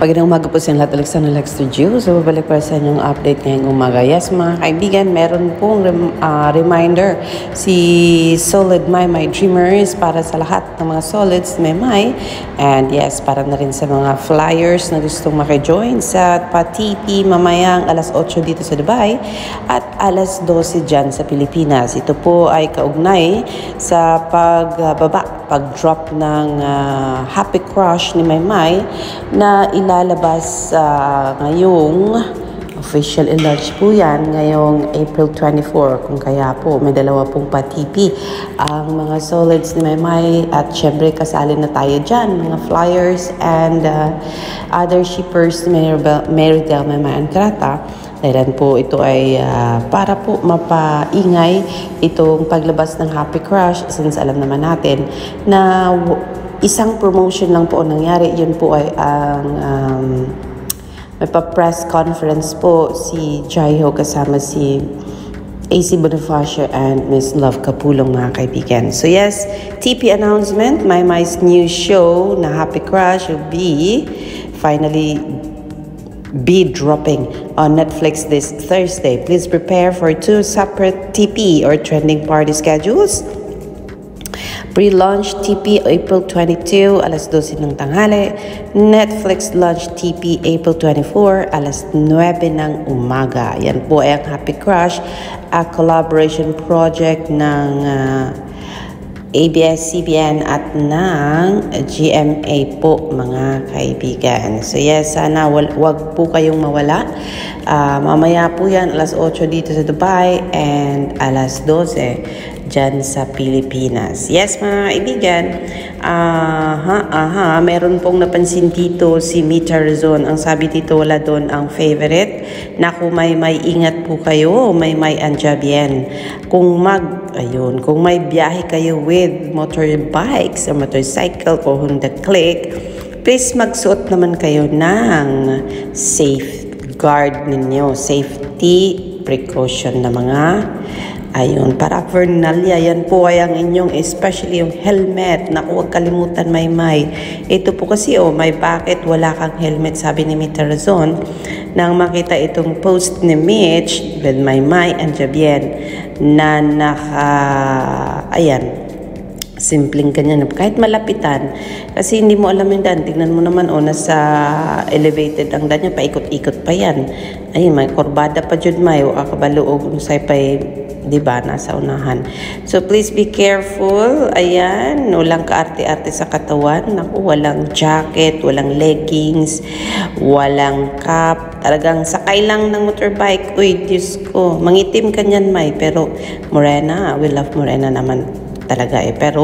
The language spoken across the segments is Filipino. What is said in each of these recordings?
Magandang umaga po sa lahat. Alexander Lexter Jew. So, babalik pa sa inyong update ngayong umaga. Yes, mga kaibigan, meron pong reminder si Solid My Dreamers para sa lahat ng mga solids May. And yes, para na rin sa mga flyers na gustong makijoin sa PATP mamayang alas 8 dito sa Dubai at alas 12 dyan sa Pilipinas. Ito po ay kaugnay sa pag-drop ng Happy Crush ni Maymay na ilalabas ngayong official enlarge po yan ngayong April 24. Kung kaya po may dalawa pong PATP ang mga solids ni Maymay at syempre kasali na tayo dyan, mga flyers and other shippers ni Meridel Maymay Antrata. Dahil po ito ay para po mapaingay itong paglabas ng Happy Crush since alam naman natin na isang promotion lang po nangyari. Yun po ay ang may pa-press conference po si Jaiho kasama si AC Bonifacio and Miss Love Kapulong, mga kaibigan. So yes, TP announcement, Maymay's new show na Happy Crush will finally be dropping on Netflix this Thursday. Please prepare for 2 separate TP or trending party schedules. Pre-launch TP April 22, alas 12 ng tanghali. Netflix launch TP April 24, alas 9 ng umaga. Yan po ay ang Happy Crush, a collaboration project ng ABS-CBN at ng GMA po, mga kaibigan. So yes, sana wag po kayong mawala. Mamaya po yan, alas 8 dito sa Dubai and alas 12 dyan sa Pilipinas. Yes, mga kaibigan, meron pong napansin dito si Mita Razon. Ang sabi dito, wala doon ang favorite. Naku, may ingat po kayo, may anjabien. Kung may biyahe kayo with motorbikes or motorcycle o Honda Click, please magsuot naman kayo ng safeguard ninyo, safety precaution na mga paraphernalia. Yan po ay ang inyong, especially yung helmet. Naku, huwag kalimutan, Maymay. Ito po kasi, may bakit wala kang helmet, sabi ni Mita Razon. Nang makita itong post ni Mitch with Maymay and Jabien na simpleng ganyan, kahit malapitan, kasi hindi mo alam yung daan. Tignan mo naman, nasa elevated ang daan niya, paikot-ikot pa yan. Ayun, may kurbada pa dyan, may akabaluog, say pa diba, nasa unahan. So please be careful. Ayan, walang kaarte-arte sa katawan. Naku, walang jacket, walang leggings, walang cap. Talagang sakay lang ng motorbike. Uy, Diyos ko, mangitim ka niyan, May. Pero morena, we love morena naman talaga Pero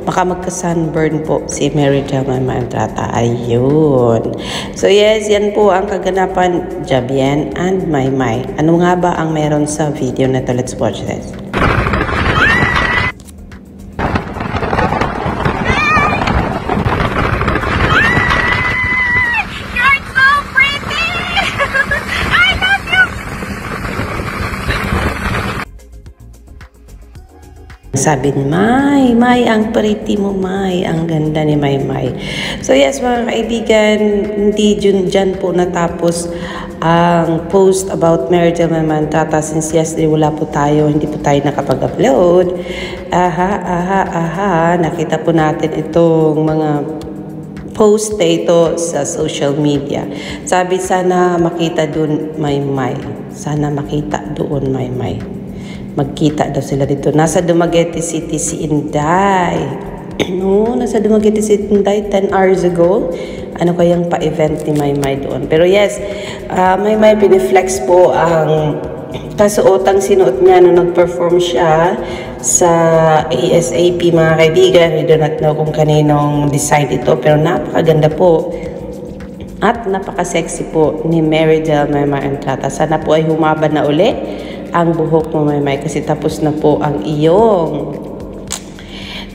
baka magka-sunburn po si Meridel Maymay Antrata. Ayun. So yes, yan po ang kaganapan, Jabien and Maymay. Ano nga ba ang meron sa video na to? Let's watch this. Sabi ni May, ang pretty mo, May. Ang ganda ni Maymay. So yes, mga kaibigan, hindi dyan po natapos ang post about Meridel Maymay Antrata since yesterday hindi po tayo nakapag-upload. Nakita po natin itong mga post na ito sa social media. Sabi, sana makita doon, Maymay. Sana makita doon, Maymay. Magkita daw sila dito. Nasa Dumaguete City si Inday. Nasa Dumaguete City Inday 10 hours ago. Ano kayang pa-event ni Maymay doon? Pero yes, Maymay piniflex po ang kasuotang sinuot niya nung nag-perform siya sa ASAP, mga kaibigan. We do not know kung kaninong design ito, pero napakaganda po. At napaka-sexy po ni Meridel Maymay Antrata. Sana po ay humaba na uli ang buhok mo, Maymay, kasi tapos na po ang iyong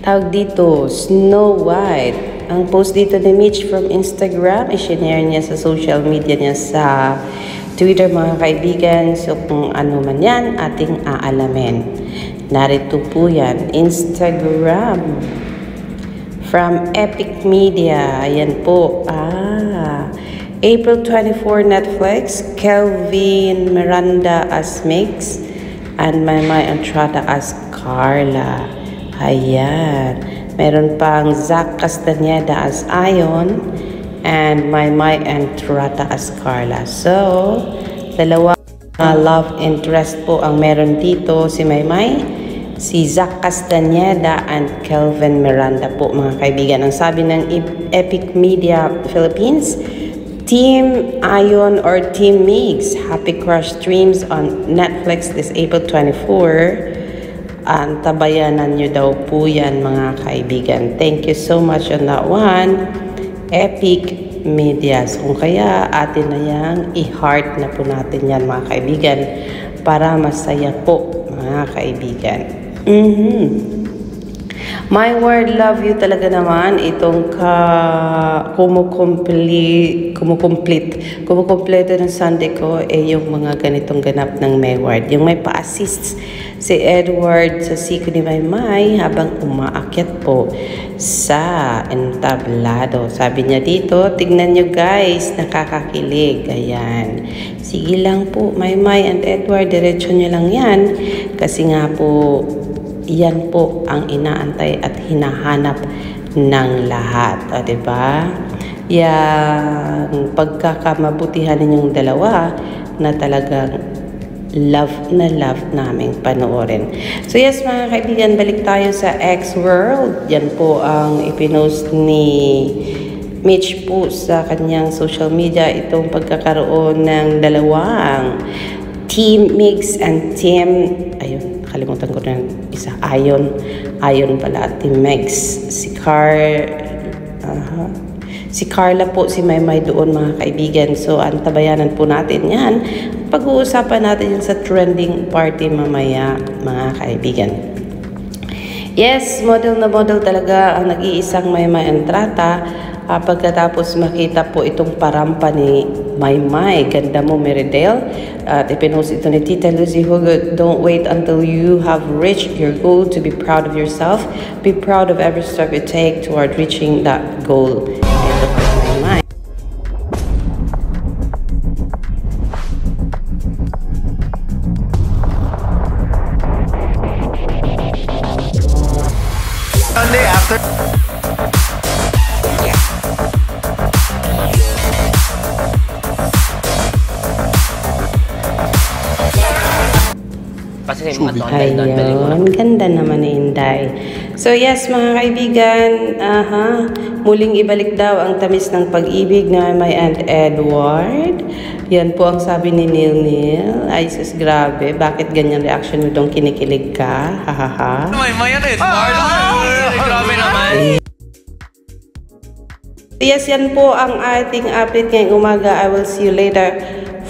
tawag dito, Snow White. Ang post dito ni Mitch from Instagram, i-share niya sa social media niya sa Twitter, mga kaibigan. So kung ano man yan, ating aalamin. Narito po yan, Instagram from Epic Media. Ayan po. April 24 Netflix, Kelvin Miranda as Mix, and Maymay Entrada as Carla. Ayan. Meron pang Zach Castañeda as Ion, and Maymay Entrada as Carla. So, dalawa love interest po ang meron dito, si Maymay, si Zach Castañeda, and Kelvin Miranda po, mga kaibigan. Ang sabi ng Epic Media Philippines, Team Ion or Team Migs, Happy Crush streams on Netflix this April 24. Antabayanan nyo daw po yan, mga kaibigan. Thank you so much on that one, Epic Media. Kung kaya atin na yang i-heart na po natin yan, mga kaibigan, para masaya po, mga kaibigan. My Word, love you talaga naman. Itong kumukumpleto ng Sunday ko yung mga ganitong ganap ng My Word. Yung may pa-assist si Edward sa siko ni Maymay habang umaakyat po sa entablado. Sabi niya dito, tignan nyo guys, nakakakilig. Ayan. Sige lang po, Maymay and Edward, diretso nyo lang yan. Kasi nga po, yan po ang inaantay at hinahanap ng lahat. O, diba? Yang pagkakamabutihan ninyong dalawa na talagang love na love naming panoorin. So yes, mga kaibigan, balik tayo sa X-World. Yan po ang ipinost ni Mitch po sa kanyang social media. Itong pagkakaroon ng dalawang Team Mix and Team, ayun, kalimutan ko na isa, Ion pala, Team Mix. Si Carla po, si Maymay doon, mga kaibigan. So, antabayanan po natin yan. Pag-uusapan natin yan sa trending party mamaya, mga kaibigan. Yes, model na model talaga ang nag-iisang Maymay Entrada. Pagkatapos makita po itong parampa ni Maymay, ganda mo Meridel. At ipinost ito ni Tita Lucy Hugot, don't wait until you have reached your goal to be proud of yourself. Be proud of every step you take toward reaching that goal. Ito po si Maymay. Sunday after kasi Ayun, ganda naman ni Inday. So yes, mga kaibigan, muling ibalik daw ang tamis ng pag-ibig na Maymay and Edward. Yan po ang sabi ni Neil. Ay, sus, grabe. Bakit ganyan reaction mo doon, kinikilig ka? Hahaha. Maymay and Edward. Grabe naman. Yes, yan po ang ating update ngayong umaga. I will see you later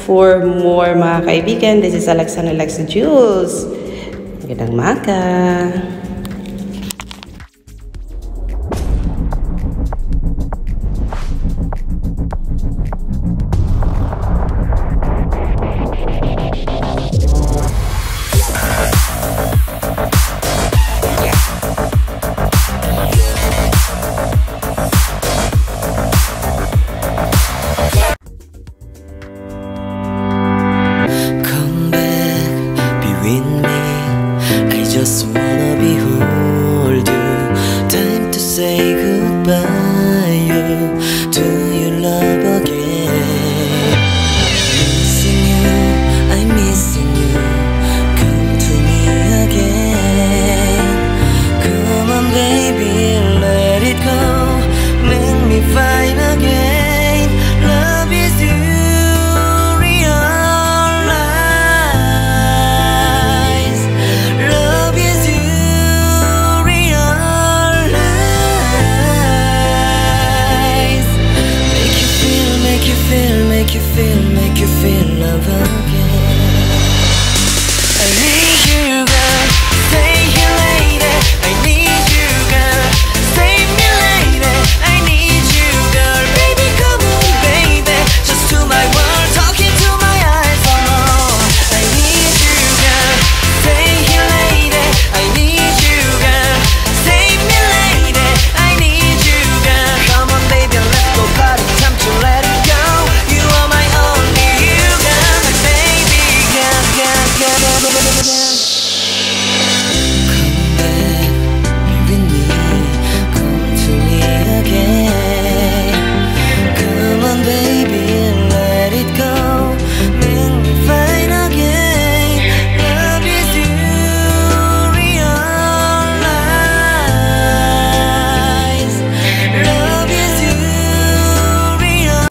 for more, mga kaibigan. This is Alexandra Alexa Jules. Magandang umaga. Just wanna behold you. Time to say goodbye. You to your love again. Missing you, I'm missing you. Come to me again. Come on, baby, let it go. Let me find again. Love is you. Make you feel